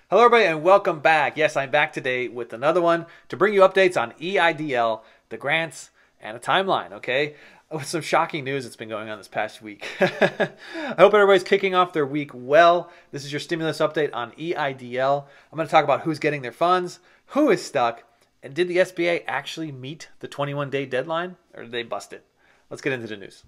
Hello everybody and welcome back. Yes, I'm back today with another one to bring you updates on EIDL, the grants, and a timeline, okay? With some shocking news that's been going on this past week. I hope everybody's kicking off their week well. This is your stimulus update on EIDL. I'm going to talk about who's getting their funds, who is stuck, and did the SBA actually meet the 21-day deadline, or did they bust it? Let's get into the news.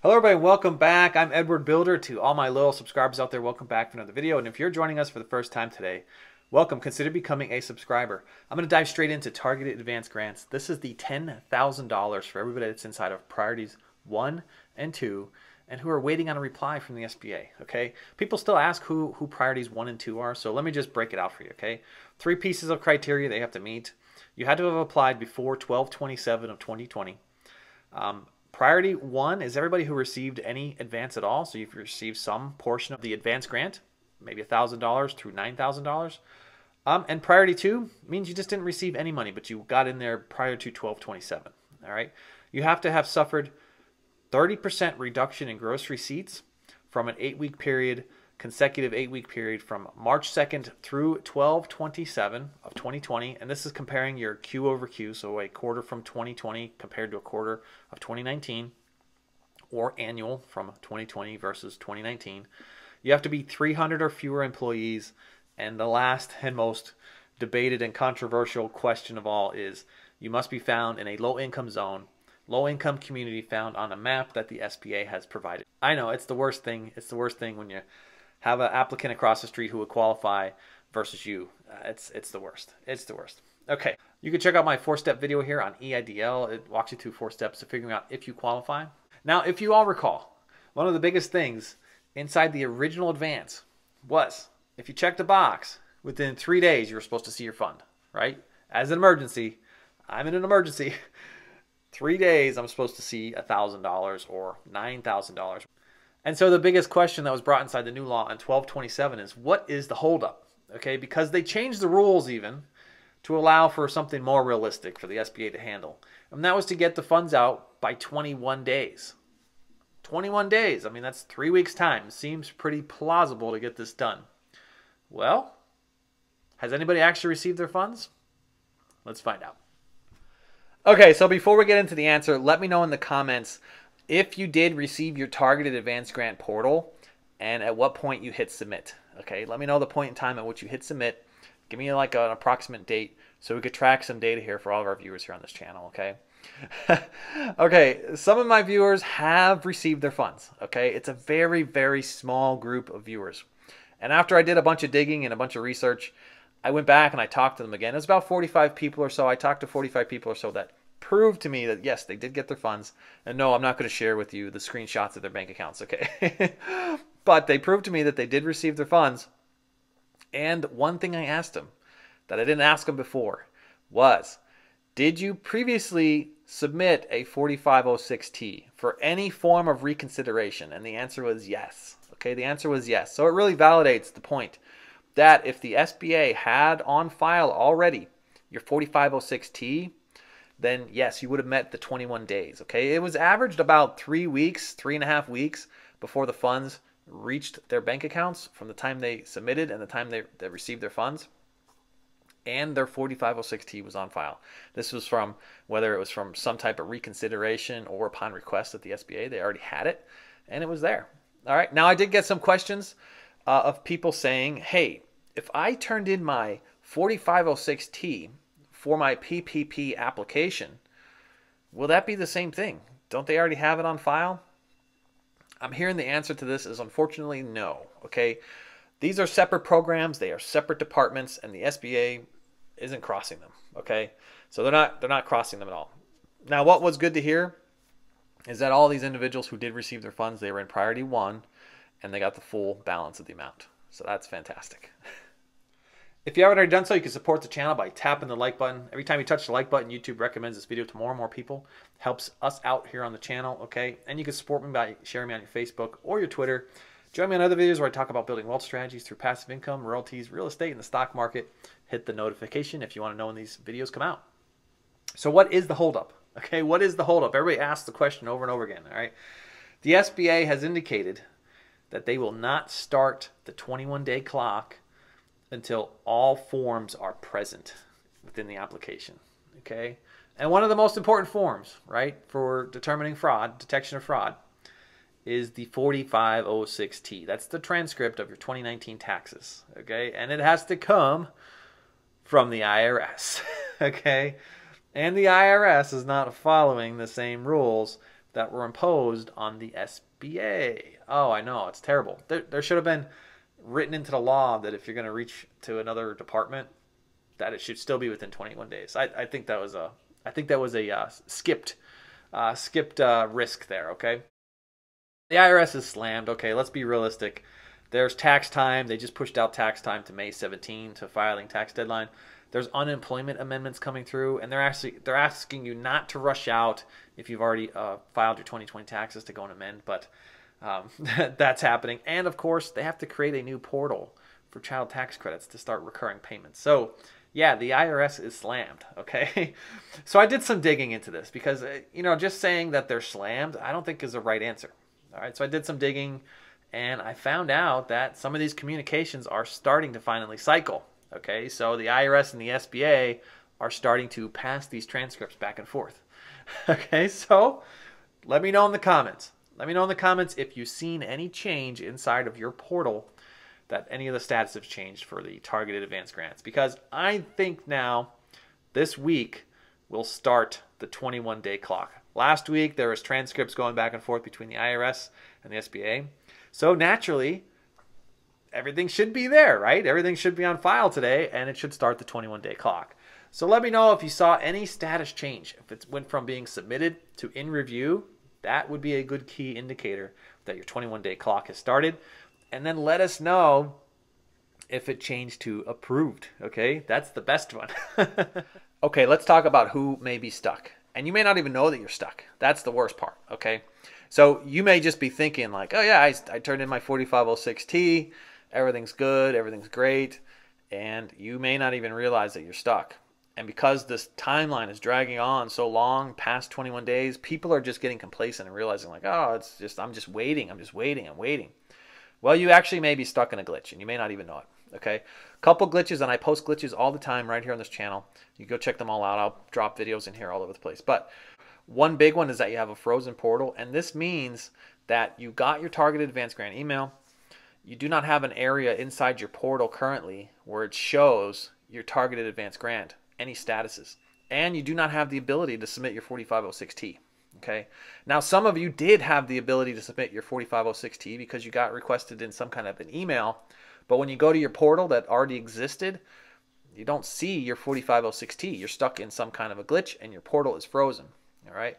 Hello everybody, welcome back. I'm Edward Bilder. To all my loyal subscribers out there, welcome back for another video. And if you're joining us for the first time today, welcome. Consider becoming a subscriber. I'm going to dive straight into targeted advanced grants. This is the $10,000 for everybody that's inside of priorities 1 and 2 and who are waiting on a reply from the SBA, okay? People still ask who priorities 1 and 2 are, so let me just break it out for you, okay? 3 pieces of criteria they have to meet. You had to have applied before 12/27 of 2020. Priority 1 is everybody who received any advance at all. So you've received some portion of the advance grant, maybe $1,000 through $9,000. And priority 2 means you just didn't receive any money, but you got in there prior to 12/27. All right. You have to have suffered 30% reduction in gross receipts from an 8-week period, consecutive 8-week period from March 2nd through 12/27 of 2020. And this is comparing your Q over Q, so a quarter from 2020 compared to a quarter of 2019, or annual from 2020 versus 2019. You have to be 300 or fewer employees. And the last and most debated and controversial question of all is you must be found in a low-income zone, low-income community found on a map that the SBA has provided. I know it's the worst thing. It's the worst thing when you have an applicant across the street who would qualify versus you. It's the worst. It's the worst. Okay, you can check out my 4-step video here on EIDL. It walks you through 4 steps to figuring out if you qualify. Now, if you all recall, one of the biggest things inside the original advance was if you checked a box, within 3 days you were supposed to see your fund, right? As an emergency, I'm in an emergency. 3 days I'm supposed to see $1,000 or $9,000. And so the biggest question that was brought inside the new law on 12/27 is, what is the holdup? Okay, because they changed the rules even to allow for something more realistic for the SBA to handle. And that was to get the funds out by 21 days. 21 days. I mean, that's 3 weeks' time. Seems pretty plausible to get this done. Well, has anybody actually received their funds? Let's find out. Okay, so before we get into the answer, let me know in the comments if you did receive your targeted advanced grant portal and at what point you hit submit. Okay, let me know the point in time at which you hit submit. Give me like an approximate date so we could track some data here for all of our viewers here on this channel, okay? Okay, some of my viewers have received their funds, okay? It's a very, very small group of viewers. And after I did a bunch of digging and a bunch of research, I went back and I talked to them again. It was about 45 people or so. I talked to 45 people or so that proved to me that, yes, they did get their funds. And no, I'm not going to share with you the screenshots of their bank accounts, okay? But they proved to me that they did receive their funds. And one thing I asked them that I didn't ask them before was, did you previously submit a 4506T for any form of reconsideration? And the answer was yes. Okay, the answer was yes. So it really validates the point that if the SBA had on file already your 4506T, then yes, you would have met the 21 days. Okay, it was averaged about 3 weeks, 3.5 weeks before the funds reached their bank accounts from the time they submitted and the time they received their funds. And their 4506T was on file. This was from, whether it was from some type of reconsideration or upon request at the SBA, they already had it and it was there. All right, now I did get some questions of people saying, hey, if I turned in my 4506T for my PPP application, will that be the same thing? Don't they already have it on file? I'm hearing the answer to this is unfortunately no, okay? These are separate programs, they are separate departments, and the SBA isn't crossing them, okay? So they're not crossing them at all. Now, what was good to hear is that all these individuals who did receive their funds, they were in priority 1, and they got the full balance of the amount. So that's fantastic. If you haven't already done so, you can support the channel by tapping the like button. Every time you touch the like button, YouTube recommends this video to more and more people. Helps us out here on the channel, okay? And you can support me by sharing me on your Facebook or your Twitter. Join me on other videos where I talk about building wealth strategies through passive income, royalties, real estate, and the stock market. Hit the notification if you want to know when these videos come out. So what is the holdup? Okay, what is the holdup? Everybody asks the question over and over again. All right, the SBA has indicated that they will not start the 21-day clock until all forms are present within the application. Okay, and one of the most important forms, right, for determining fraud, detection of fraud, is the 4506T. That's the transcript of your 2019 taxes. Okay, and it has to come from the IRS. Okay, and the IRS is not following the same rules that were imposed on the SBA. Oh, I know, it's terrible. There should have been written into the law that if you're going to reach to another department, that it should still be within 21 days. I think that was a skipped risk there. Okay, the IRS is slammed. Okay, let's be realistic. There's tax time. They just pushed out tax time to May 17 to filing tax deadline. There's unemployment amendments coming through, and they're asking you not to rush out if you've already filed your 2020 taxes to go and amend, but that's happening. And of course, they have to create a new portal for child tax credits to start recurring payments. So yeah, the IRS is slammed. Okay, so I did some digging into this because just saying that they're slammed, I don't think is the right answer. All right, so I did some digging, and I found out that some of these communications are starting to finally cycle. Okay, so the IRS and the SBA are starting to pass these transcripts back and forth. Okay, so let me know in the comments. Let me know in the comments if you've seen any change inside of your portal, that any of the stats have changed for the targeted advance grants. Because I think now, this week, we'll start the 21-day clock. Last week, there was transcripts going back and forth between the IRS and the SBA. So naturally, everything should be there, right? Everything should be on file today, and it should start the 21-day clock. So let me know if you saw any status change. If it went from being submitted to in review, that would be a good key indicator that your 21-day clock has started. And then let us know if it changed to approved, okay? That's the best one. Okay, let's talk about who may be stuck. And you may not even know that you're stuck. That's the worst part, okay? So you may just be thinking like, oh yeah, I turned in my 4506T, everything's good, everything's great, and you may not even realize that you're stuck. And because this timeline is dragging on so long, past 21 days, people are just getting complacent and realizing like, oh, I'm just waiting, I'm waiting. Well, you actually may be stuck in a glitch, and you may not even know it, okay? Couple glitches, and I post glitches all the time right here on this channel. You go check them all out. I'll drop videos in here all over the place. But one big one is that you have a frozen portal, and this means that you got your targeted advance grant email. You do not have an area inside your portal currently where it shows your targeted advance grant, any statuses, and you do not have the ability to submit your 4506T. Okay. Now, some of you did have the ability to submit your 4506T because you got requested in some kind of an email, but when you go to your portal that already existed, you don't see your 4506T. You're stuck in some kind of a glitch, and your portal is frozen. All right.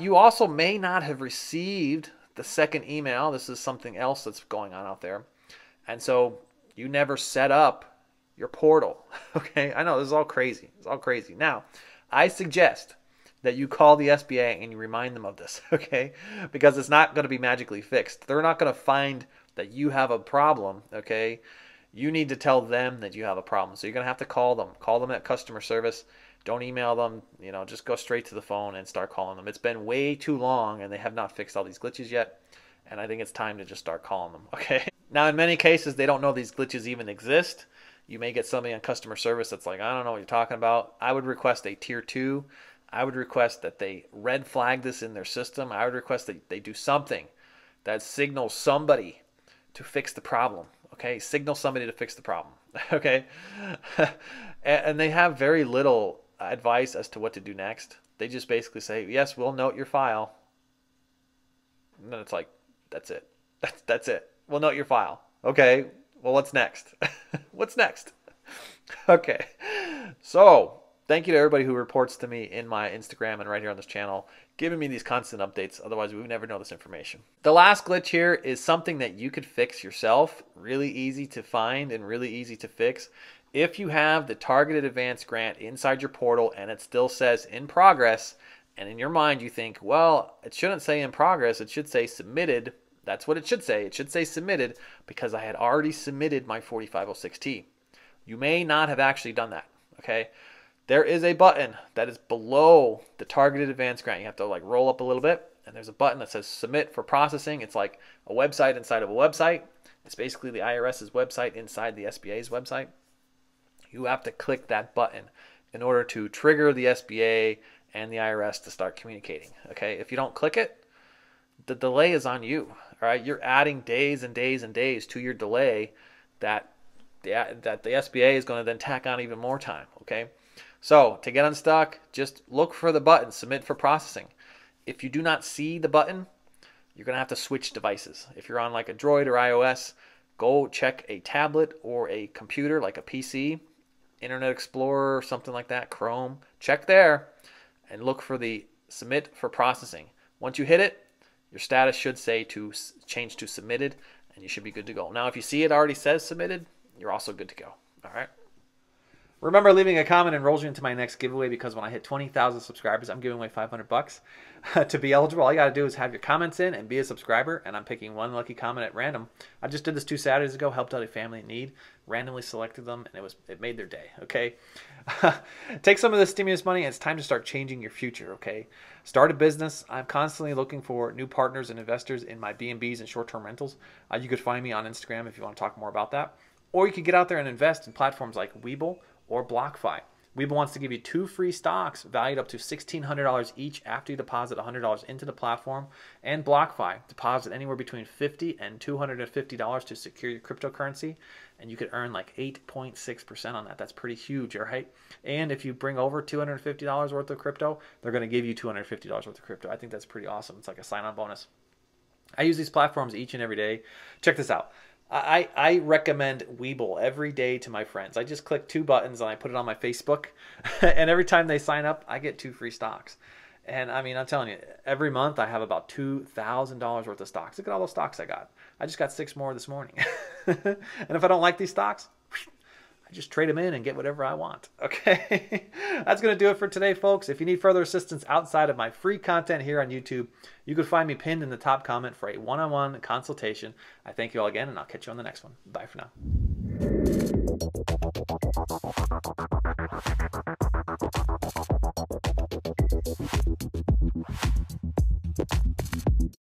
You also may not have received the second email. This is something else that's going on out there, and so you never set up your portal. Okay. I know this is all crazy. It's all crazy. Now, I suggest that you call the SBA and you remind them of this, okay? Because it's not going to be magically fixed. They're not going to find that you have a problem, okay? You need to tell them that you have a problem. So you're going to have to call them. Call them at customer service. Don't email them. Just go straight to the phone and start calling them. It's been way too long, and they have not fixed all these glitches yet. And I think it's time to just start calling them, okay? Now, in many cases, they don't know these glitches even exist. You may get somebody on customer service that's like, I don't know what you're talking about. I would request a tier 2. I would request that they red flag this in their system. I would request that they do something that signals somebody to fix the problem. Okay, signal somebody to fix the problem. Okay, and they have very little advice as to what to do next. They just basically say, yes, we'll note your file. And then it's like, that's it. That's it. We'll note your file. Okay, well, what's next? What's next? Okay, so thank you to everybody who reports to me in my Instagram and right here on this channel, giving me these constant updates. Otherwise, we would never know this information. The last glitch here is something that you could fix yourself. Really easy to find and really easy to fix. If you have the targeted advance grant inside your portal and it still says in progress, and in your mind you think, well, it shouldn't say in progress, it should say submitted. That's what it should say. It should say submitted because I had already submitted my 4506T. You may not have actually done that, okay? there is a button that is below the targeted advance grant. You have to like roll up a little bit, and there's a button that says submit for processing. It's like a website inside of a website. It's basically the IRS's website inside the SBA's website. You have to click that button in order to trigger the SBA and the IRS to start communicating. Okay, if you don't click it, the delay is on you. All right, you're adding days and days and days to your delay that the SBA is going to then tack on even more time. Okay, so to get unstuck, just look for the button, submit for processing. If you do not see the button, you're going to have to switch devices. If you're on like a Droid or iOS, go check a tablet or a computer like a PC, Internet Explorer or something like that, Chrome. Check there and look for the submit for processing. Once you hit it, your status should say to change to submitted, and you should be good to go. Now, if you see it already says submitted, you're also good to go. All right. Remember, leaving a comment enrolls you into my next giveaway, because when I hit 20,000 subscribers, I'm giving away $500. To be eligible, all you got to do is have your comments in and be a subscriber, and I'm picking one lucky comment at random. I just did this 2 Saturdays ago, helped out a family in need, randomly selected them, and it made their day, okay? Take some of the stimulus money, and it's time to start changing your future, okay? Start a business. I'm constantly looking for new partners and investors in my B&Bs and short-term rentals. You could find me on Instagram if you want to talk more about that. Or you could get out there and invest in platforms like Webull or BlockFi. Webull wants to give you 2 free stocks valued up to $1,600 each after you deposit $100 into the platform. And BlockFi, deposit anywhere between $50 and $250 to secure your cryptocurrency, and you could earn like 8.6% on that. That's pretty huge, all right? And if you bring over $250 worth of crypto, they're going to give you $250 worth of crypto. I think that's pretty awesome. It's like a sign-on bonus. I use these platforms each and every day. Check this out. I recommend Webull every day to my friends. I just click 2 buttons and I put it on my Facebook. And every time they sign up, I get 2 free stocks. And I mean, I'm telling you, every month I have about $2,000 worth of stocks. Look at all those stocks I got. I just got 6 more this morning. And if I don't like these stocks, I just trade them in and get whatever I want. Okay, that's going to do it for today, folks. If you need further assistance outside of my free content here on YouTube, you can find me pinned in the top comment for a one-on-one consultation. I thank you all again, and I'll catch you on the next one. Bye for now.